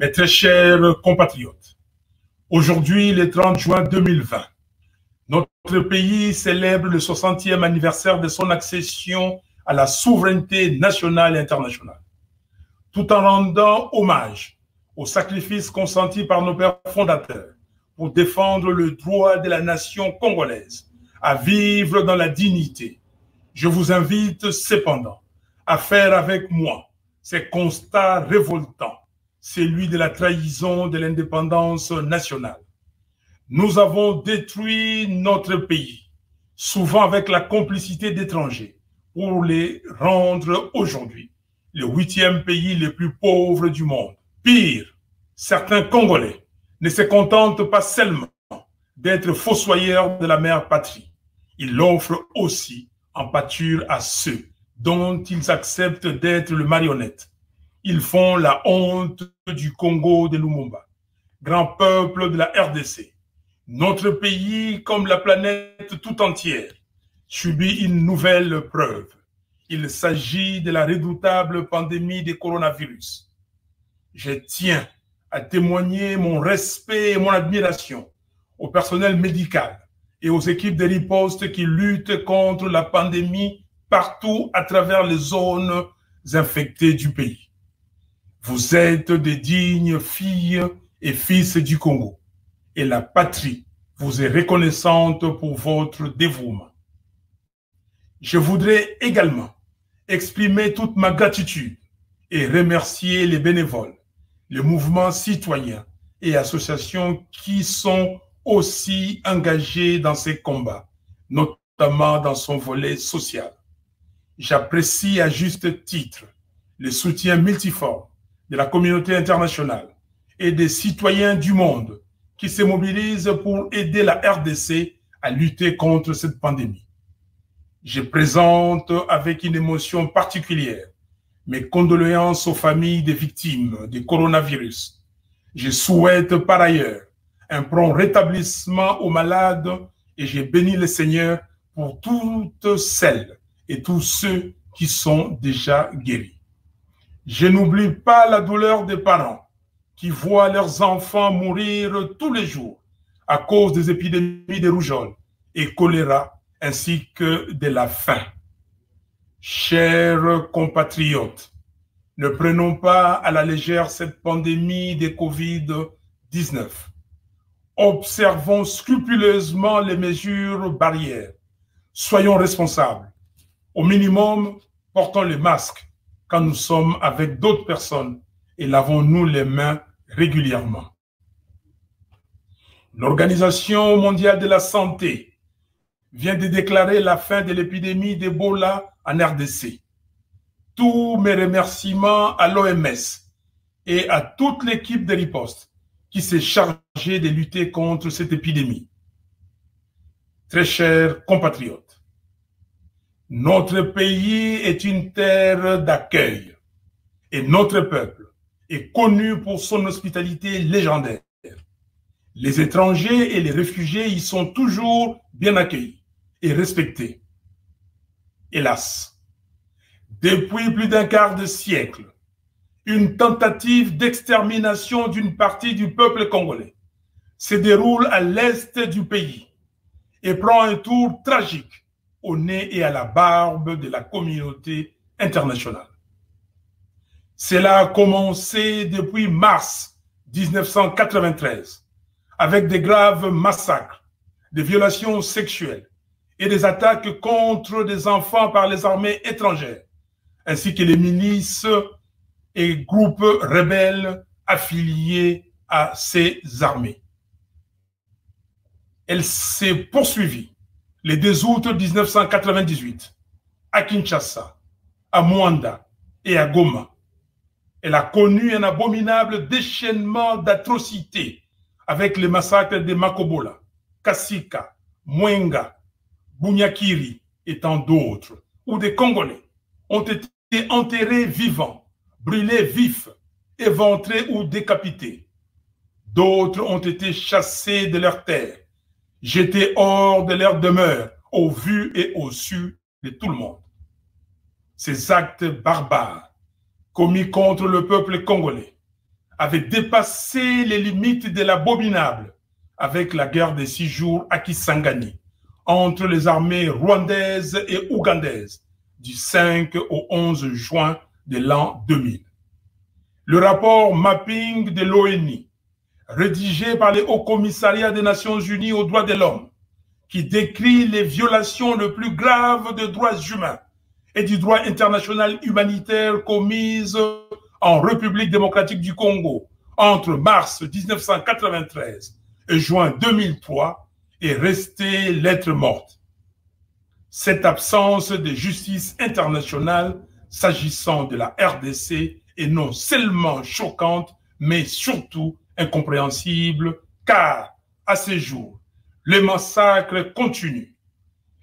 Mes très chers compatriotes, aujourd'hui, le 30 juin 2020, notre pays célèbre le 60e anniversaire de son accession à la souveraineté nationale et internationale, tout en rendant hommage aux sacrifices consentis par nos pères fondateurs pour défendre le droit de la nation congolaise à vivre dans la dignité. Je vous invite cependant à faire avec moi ces constats révoltants, celui de la trahison de l'indépendance nationale. Nous avons détruit notre pays, souvent avec la complicité d'étrangers, pour les rendre aujourd'hui le 8e pays le plus pauvre du monde. Pire, certains Congolais ne se contentent pas seulement d'être fossoyeurs de la mère patrie. Ils l'offrent aussi en pâture à ceux dont ils acceptent d'être le marionnette. Ils font la honte du Congo de Lumumba, grand peuple de la RDC. Notre pays, comme la planète tout entière, subit une nouvelle preuve. Il s'agit de la redoutable pandémie du coronavirus. Je tiens à témoigner mon respect et mon admiration au personnel médical et aux équipes de riposte qui luttent contre la pandémie partout à travers les zones infectées du pays. Vous êtes des dignes filles et fils du Congo et la patrie vous est reconnaissante pour votre dévouement. Je voudrais également exprimer toute ma gratitude et remercier les bénévoles, les mouvements citoyens et associations qui sont aussi engagés dans ces combats, notamment dans son volet social. J'apprécie à juste titre le soutien multiforme de la communauté internationale et des citoyens du monde qui se mobilisent pour aider la RDC à lutter contre cette pandémie. Je présente avec une émotion particulière mes condoléances aux familles des victimes du coronavirus. Je souhaite par ailleurs un prompt rétablissement aux malades et je bénis le Seigneur pour toutes celles et tous ceux qui sont déjà guéris. Je n'oublie pas la douleur des parents qui voient leurs enfants mourir tous les jours à cause des épidémies de rougeole et choléra ainsi que de la faim. Chers compatriotes, ne prenons pas à la légère cette pandémie de Covid-19. Observons scrupuleusement les mesures barrières. Soyons responsables. Au minimum, portons les masques quand nous sommes avec d'autres personnes et lavons-nous les mains régulièrement. L'Organisation mondiale de la santé vient de déclarer la fin de l'épidémie d'Ebola en RDC. Tous mes remerciements à l'OMS et à toute l'équipe de riposte qui s'est chargée de lutter contre cette épidémie. Très chers compatriotes, notre pays est une terre d'accueil et notre peuple est connu pour son hospitalité légendaire. Les étrangers et les réfugiés y sont toujours bien accueillis et respectés. Hélas, depuis plus d'un quart de siècle, une tentative d'extermination d'une partie du peuple congolais se déroule à l'est du pays et prend un tour tragique au nez et à la barbe de la communauté internationale. Cela a commencé depuis mars 1993 avec des graves massacres, des violations sexuelles et des attaques contre des enfants par les armées étrangères, ainsi que les milices et groupes rebelles affiliés à ces armées. Elle s'est poursuivie le 2 août 1998 à Kinshasa, à Mwanda et à Goma. Elle a connu un abominable déchaînement d'atrocités avec les massacres de Makobola, Kasika, Mwenga, Bunyakiri et tant d'autres, où des Congolais ont été enterrés vivants, brûlés vifs, éventrés ou décapités. D'autres ont été chassés de leurs terres, jetés hors de leur demeure, au vu et au su de tout le monde. Ces actes barbares commis contre le peuple congolais avait dépassé les limites de l'abominable avec la guerre des 6 jours à Kisangani entre les armées rwandaises et ougandaises du 5 au 11 juin de l'an 2000. Le rapport Mapping de l'ONU, rédigé par le Haut Commissariat des Nations Unies aux droits de l'homme, qui décrit les violations les plus graves des droits humains et du droit international humanitaire commises en République démocratique du Congo entre mars 1993 et juin 2003 est restée lettre morte. Cette absence de justice internationale s'agissant de la RDC est non seulement choquante, mais surtout incompréhensible, car à ce jour, les massacres continuent.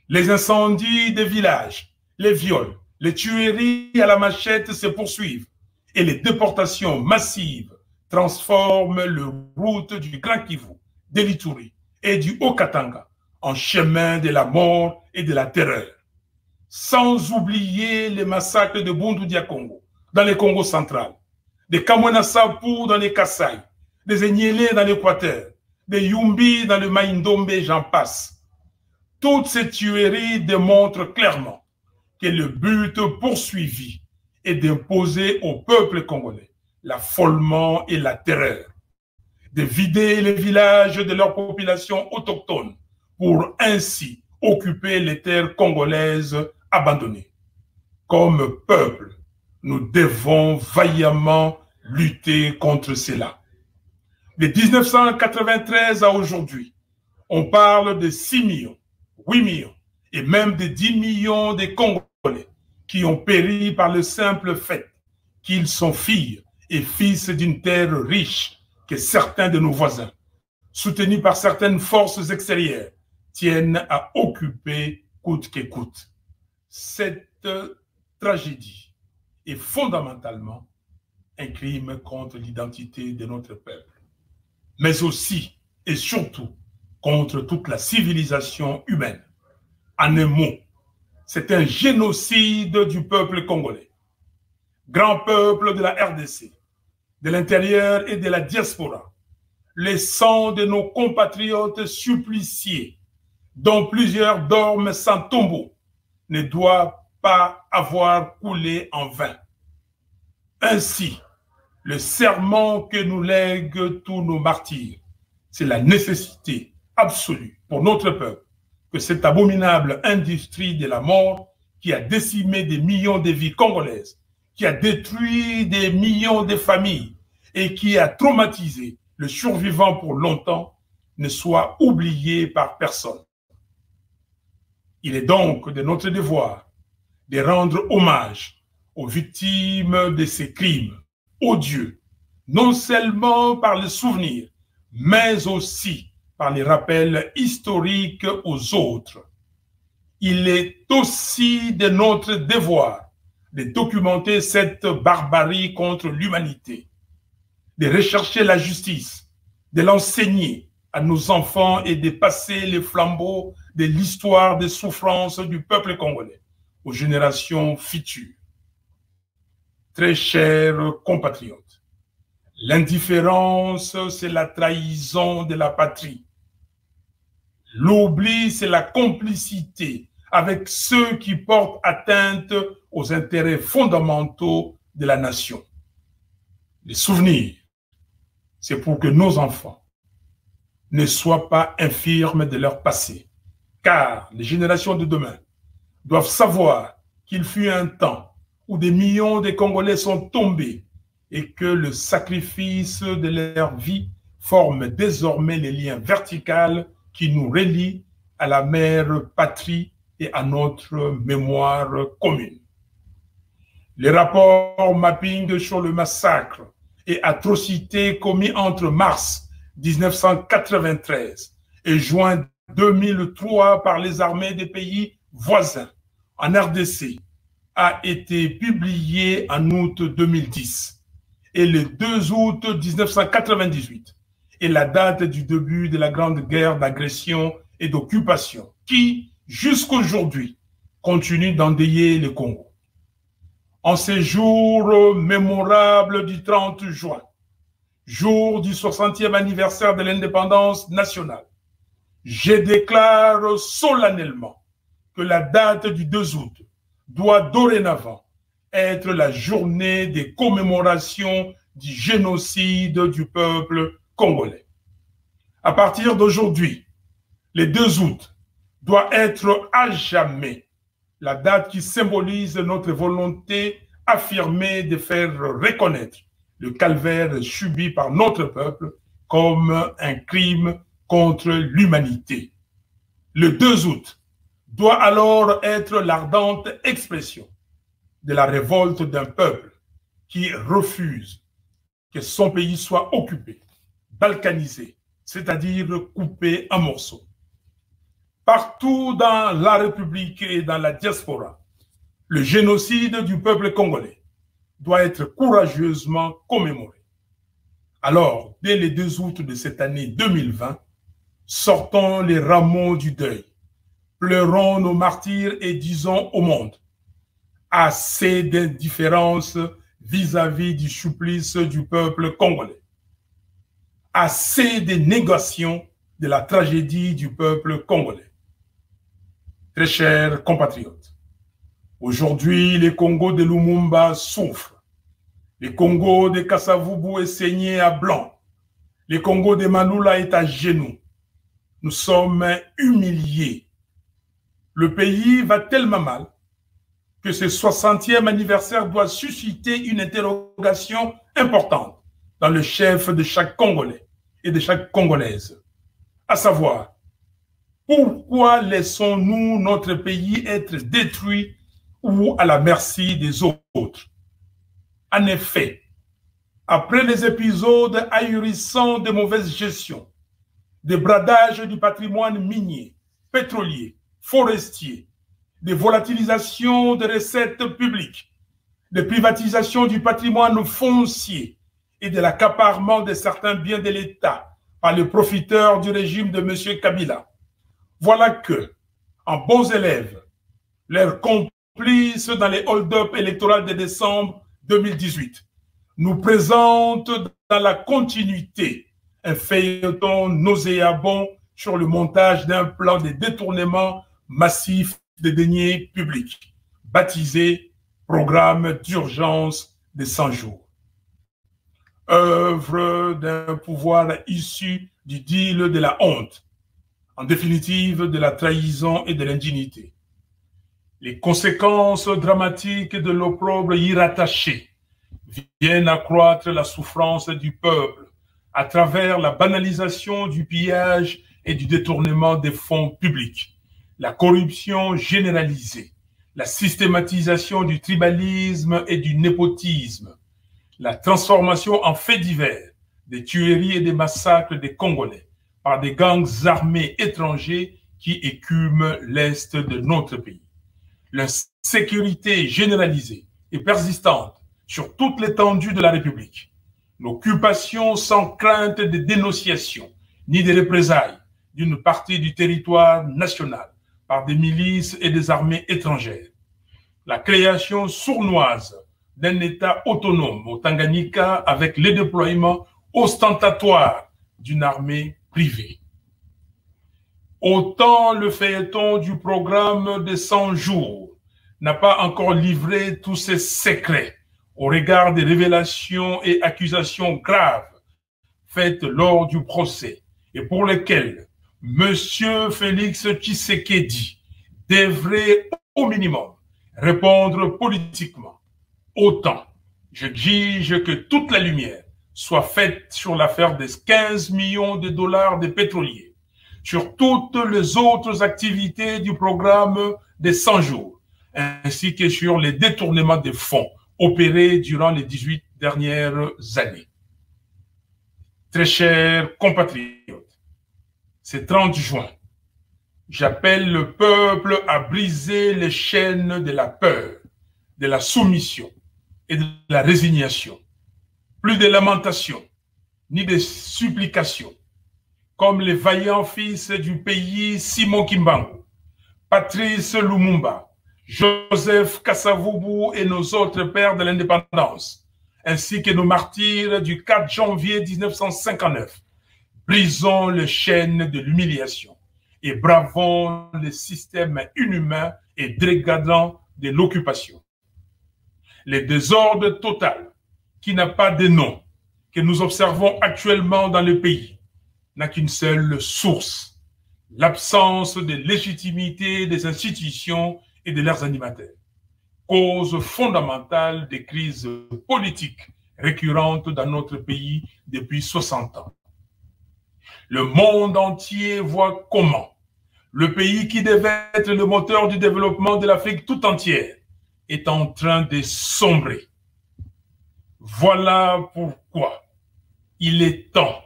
Les incendies des villages, les viols, les tueries à la machette se poursuivent et les déportations massives transforment le route du Grand Kivu, de l'Ituri et du Haut-Katanga en chemin de la mort et de la terreur. Sans oublier les massacres de Bundu-Dia-Congo dans le Congo central, de Kamwena-Sapu dans les Kasaï, des Enyele dans l'Équateur, des Yumbi dans le Maïndombe, j'en passe. Toutes ces tueries démontrent clairement que le but poursuivi est d'imposer au peuple congolais l'affolement et la terreur, de vider les villages de leur population autochtone pour ainsi occuper les terres congolaises abandonnées. Comme peuple, nous devons vaillamment lutter contre cela. De 1993 à aujourd'hui, on parle de 6 millions, 8 millions et même de 10 millions de Congolais qui ont péri par le simple fait qu'ils sont filles et fils d'une terre riche que certains de nos voisins, soutenus par certaines forces extérieures, tiennent à occuper coûte que coûte. Cette tragédie est fondamentalement un crime contre l'identité de notre peuple, mais aussi et surtout contre toute la civilisation humaine. En un mot, c'est un génocide du peuple congolais, grand peuple de la RDC, de l'intérieur et de la diaspora. Le sang de nos compatriotes suppliciés, dont plusieurs dorment sans tombeau, ne doit pas avoir coulé en vain. Ainsi, le serment que nous lèguent tous nos martyrs, c'est la nécessité absolue pour notre peuple que cette abominable industrie de la mort qui a décimé des millions de vies congolaises, qui a détruit des millions de familles et qui a traumatisé le survivant pour longtemps, ne soit oubliée par personne. Il est donc de notre devoir de rendre hommage aux victimes de ces crimes odieux, non seulement par le souvenir, mais aussi par les rappels historiques aux autres. Il est aussi de notre devoir de documenter cette barbarie contre l'humanité, de rechercher la justice, de l'enseigner à nos enfants et de passer les flambeaux de l'histoire des souffrances du peuple congolais aux générations futures. Très chers compatriotes, l'indifférence, c'est la trahison de la patrie. L'oubli, c'est la complicité avec ceux qui portent atteinte aux intérêts fondamentaux de la nation. Les souvenirs, c'est pour que nos enfants ne soient pas infirmes de leur passé, car les générations de demain doivent savoir qu'il fut un temps où des millions de Congolais sont tombés et que le sacrifice de leur vie forme désormais les liens verticaux qui nous relient à la mère patrie et à notre mémoire commune. Les rapports mapping sur le massacre et atrocités commis entre mars 1993 et juin 2003 par les armées des pays voisins en RDC a été publié en août 2010 et le 2 août 1998 est la date du début de la grande guerre d'agression et d'occupation qui, jusqu'aujourd'hui, continue d'endeuiller le Congo. En ces jours mémorables du 30 juin, jour du 60e anniversaire de l'indépendance nationale, je déclare solennellement que la date du 2 août doit dorénavant être la journée des commémorations du génocide du peuple congolais. À partir d'aujourd'hui, le 2 août doit être à jamais la date qui symbolise notre volonté affirmée de faire reconnaître le calvaire subi par notre peuple comme un crime contre l'humanité. Le 2 août doit alors être l'ardente expression de la révolte d'un peuple qui refuse que son pays soit occupé, balkanisé, c'est-à-dire coupé en morceaux. Partout dans la République et dans la diaspora, le génocide du peuple congolais doit être courageusement commémoré. Alors, dès le 2 août de cette année 2020, sortons les rameaux du deuil, pleurons nos martyrs et disons au monde: assez d'indifférence vis-à-vis du supplice du peuple congolais. Assez de négation de la tragédie du peuple congolais. Très chers compatriotes, aujourd'hui, le Congo de Lumumba souffre. Le Congo de Kasavubu est saigné à blanc. Le Congo de Manoula est à genoux. Nous sommes humiliés. Le pays va tellement mal que ce 60e anniversaire doit susciter une interrogation importante dans le chef de chaque Congolais et de chaque Congolaise. À savoir, pourquoi laissons-nous notre pays être détruit ou à la merci des autres? En effet, après les épisodes ahurissants de mauvaise gestion, de bradage du patrimoine minier, pétrolier, forestier, de volatilisation des recettes publiques, de privatisation du patrimoine foncier et de l'accaparement de certains biens de l'État par les profiteurs du régime de M. Kabila, voilà que, en bons élèves, leurs complices dans les hold-up électoraux de décembre 2018 nous présentent dans la continuité un feuilleton nauséabond sur le montage d'un plan de détournement massif des deniers publics, baptisé Programme d'urgence des 100 jours. Œuvre d'un pouvoir issu du deal de la honte, en définitive de la trahison et de l'indignité. Les conséquences dramatiques de l'opprobre y rattaché viennent accroître la souffrance du peuple à travers la banalisation du pillage et du détournement des fonds publics, la corruption généralisée, la systématisation du tribalisme et du népotisme, la transformation en faits divers des tueries et des massacres des Congolais par des gangs armés étrangers qui écument l'Est de notre pays. L'insécurité généralisée et persistante sur toute l'étendue de la République, l'occupation sans crainte de dénonciation ni de représailles d'une partie du territoire national par des milices et des armées étrangères, la création sournoise d'un État autonome au Tanganyika avec le déploiement ostentatoire d'une armée privée. Autant le feuilleton du programme des 100 jours n'a pas encore livré tous ses secrets au regard des révélations et accusations graves faites lors du procès et pour lesquelles M. Félix Tshisekedi devrait au minimum répondre politiquement. Autant j'exige que toute la lumière soit faite sur l'affaire des 15 millions de dollars des pétroliers, sur toutes les autres activités du programme des 100 jours, ainsi que sur les détournements de fonds opérés durant les 18 dernières années. Très chers compatriotes, ce 30 juin, j'appelle le peuple à briser les chaînes de la peur, de la soumission et de la résignation. Plus de lamentations, ni de supplications, comme les vaillants fils du pays Simon Kimbangu, Patrice Lumumba, Joseph Kasavubu et nos autres pères de l'indépendance, ainsi que nos martyrs du 4 janvier 1959. Brisons les chaînes de l'humiliation et bravons le système inhumain et dégradant de l'occupation. Le désordre total, qui n'a pas de nom, que nous observons actuellement dans le pays, n'a qu'une seule source, l'absence de légitimité des institutions et de leurs animateurs, cause fondamentale des crises politiques récurrentes dans notre pays depuis 60 ans. Le monde entier voit comment le pays qui devait être le moteur du développement de l'Afrique tout entière est en train de sombrer. Voilà pourquoi il est temps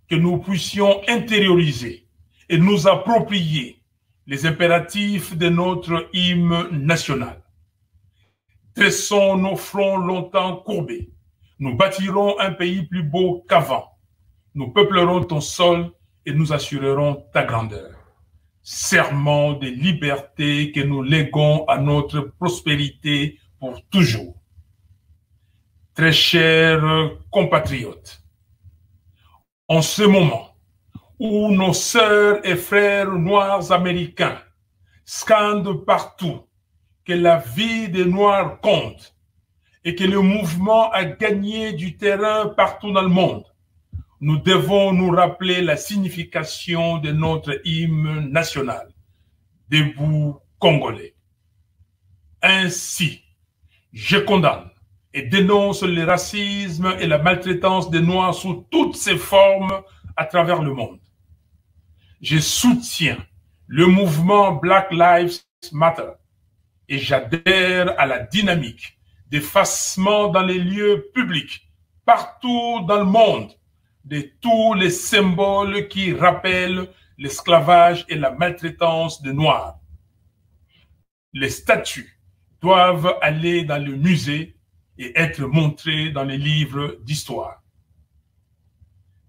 que nous puissions intérioriser et nous approprier les impératifs de notre hymne national. Dressons nos fronts longtemps courbés. Nous bâtirons un pays plus beau qu'avant. Nous peuplerons ton sol et nous assurerons ta grandeur. Serment de liberté que nous léguons à notre prospérité pour toujours. Très chers compatriotes, en ce moment où nos sœurs et frères noirs américains scandent partout que la vie des Noirs compte et que le mouvement a gagné du terrain partout dans le monde, nous devons nous rappeler la signification de notre hymne national, Debout Congolais. Ainsi, je condamne et dénonce le racisme et la maltraitance des Noirs sous toutes ses formes à travers le monde. Je soutiens le mouvement Black Lives Matter et j'adhère à la dynamique d'effacement dans les lieux publics, partout dans le monde, de tous les symboles qui rappellent l'esclavage et la maltraitance des Noirs. Les statues doivent aller dans le musée et être montrées dans les livres d'histoire.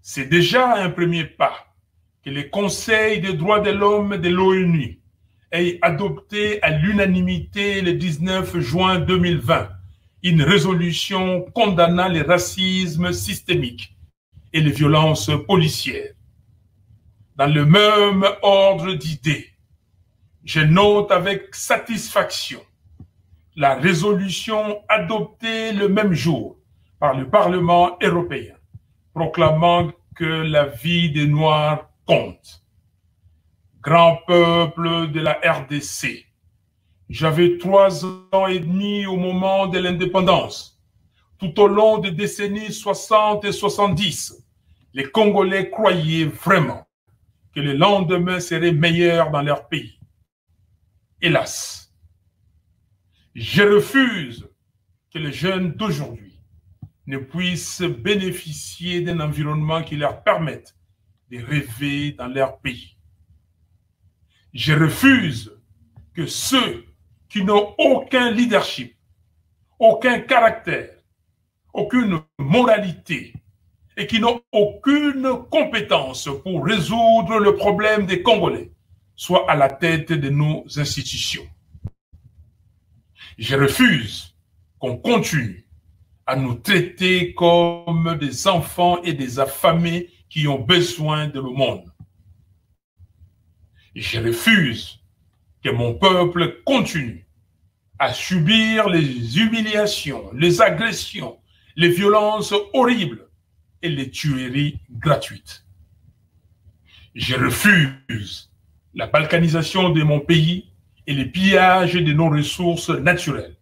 C'est déjà un premier pas que le Conseil des droits de l'homme de l'ONU ait adopté à l'unanimité le 19 juin 2020 une résolution condamnant le racisme systémique et les violences policières. Dans le même ordre d'idées, je note avec satisfaction la résolution adoptée le même jour par le Parlement européen, proclamant que la vie des Noirs compte. Grand peuple de la RDC, j'avais 3 ans et demi au moment de l'indépendance. Tout au long des décennies 60 et 70, les Congolais croyaient vraiment que le lendemain serait meilleur dans leur pays. Hélas, je refuse que les jeunes d'aujourd'hui ne puissent bénéficier d'un environnement qui leur permette de rêver dans leur pays. Je refuse que ceux qui n'ont aucun leadership, aucun caractère, aucune moralité et qui n'ont aucune compétence pour résoudre le problème des Congolais soient à la tête de nos institutions. Je refuse qu'on continue à nous traiter comme des enfants et des affamés qui ont besoin de le monde. Je refuse que mon peuple continue à subir les humiliations, les agressions, les violences horribles et les tueries gratuites. Je refuse la balkanisation de mon pays et les pillages de nos ressources naturelles.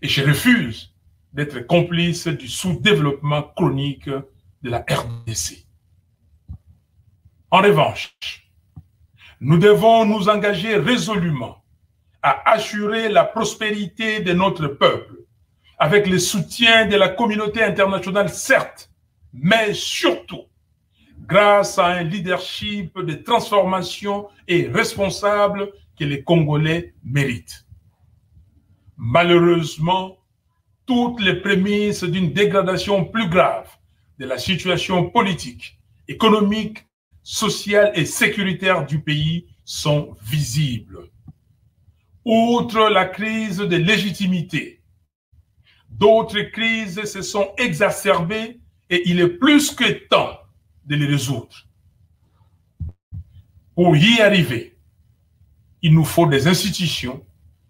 Et je refuse d'être complice du sous-développement chronique de la RDC. En revanche, nous devons nous engager résolument à assurer la prospérité de notre peuple avec le soutien de la communauté internationale, certes, mais surtout grâce à un leadership de transformation et responsable que les Congolais méritent. Malheureusement, toutes les prémices d'une dégradation plus grave de la situation politique, économique, sociale et sécuritaire du pays sont visibles. Outre la crise de légitimité, D'autres crises se sont exacerbées et il est plus que temps de les résoudre. Pour y arriver, il nous faut des institutions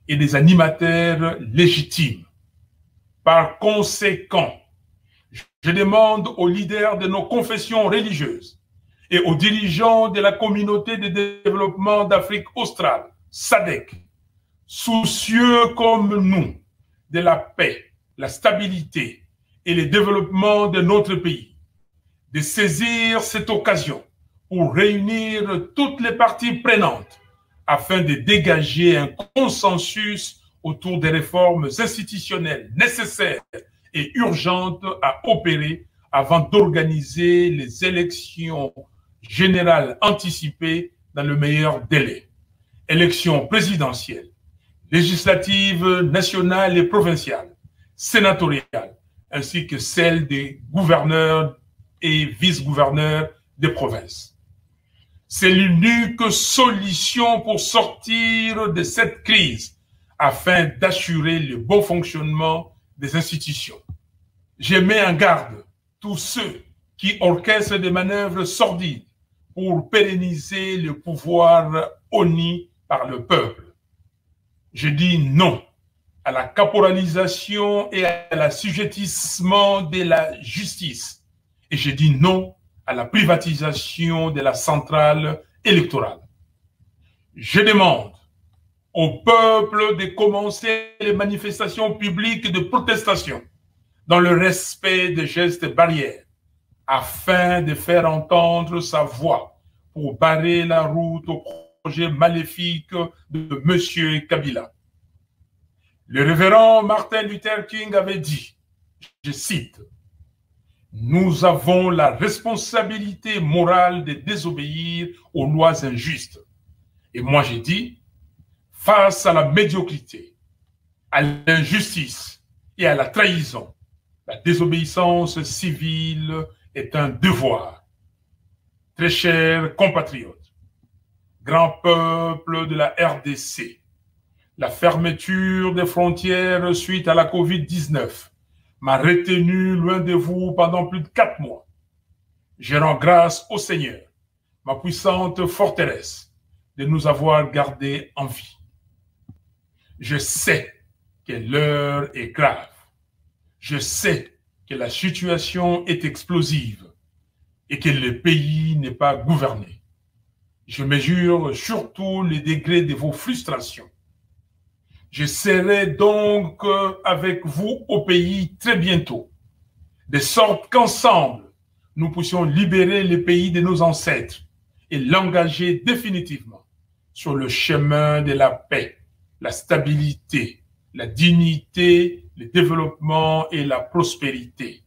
et des animateurs légitimes. Par conséquent, je demande aux leaders de nos confessions religieuses et aux dirigeants de la communauté de développement d'Afrique australe, SADC, soucieux comme nous de la paix, la stabilité et le développement de notre pays, de saisir cette occasion pour réunir toutes les parties prenantes afin de dégager un consensus autour des réformes institutionnelles nécessaires et urgentes à opérer avant d'organiser les élections générales anticipées dans le meilleur délai. Élections présidentielles, législatives nationales et provinciales, sénatoriales, ainsi que celles des gouverneurs et vice-gouverneurs des provinces. C'est l'unique solution pour sortir de cette crise afin d'assurer le bon fonctionnement des institutions. Je mets en garde tous ceux qui orchestrent des manœuvres sordides pour pérenniser le pouvoir honni par le peuple. Je dis non à la caporalisation et à l'assujettissement de la justice. Et je dis non à la privatisation de la centrale électorale. Je demande au peuple de commencer les manifestations publiques de protestation dans le respect des gestes barrières afin de faire entendre sa voix pour barrer la route au projet maléfique de M. Kabila. Le révérend Martin Luther King avait dit, je cite, « Nous avons la responsabilité morale de désobéir aux lois injustes. » Et moi j'ai dit, face à la médiocrité, à l'injustice et à la trahison, la désobéissance civile est un devoir. Très chers compatriotes, grand peuple de la RDC, la fermeture des frontières suite à la COVID-19 m'a retenu loin de vous pendant plus de 4 mois. Je rends grâce au Seigneur, ma puissante forteresse, de nous avoir gardés en vie. Je sais que l'heure est grave. Je sais que la situation est explosive et que le pays n'est pas gouverné. Je mesure surtout les degrés de vos frustrations. Je serai donc avec vous au pays très bientôt, de sorte qu'ensemble, nous puissions libérer le pays de nos ancêtres et l'engager définitivement sur le chemin de la paix, la stabilité, la dignité, le développement et la prospérité.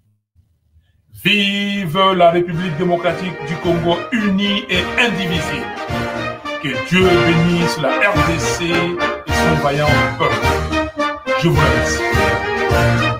Vive la République démocratique du Congo unie et indivisible. Que Dieu bénisse la RDC et son vaillant peuple. Je vous remercie.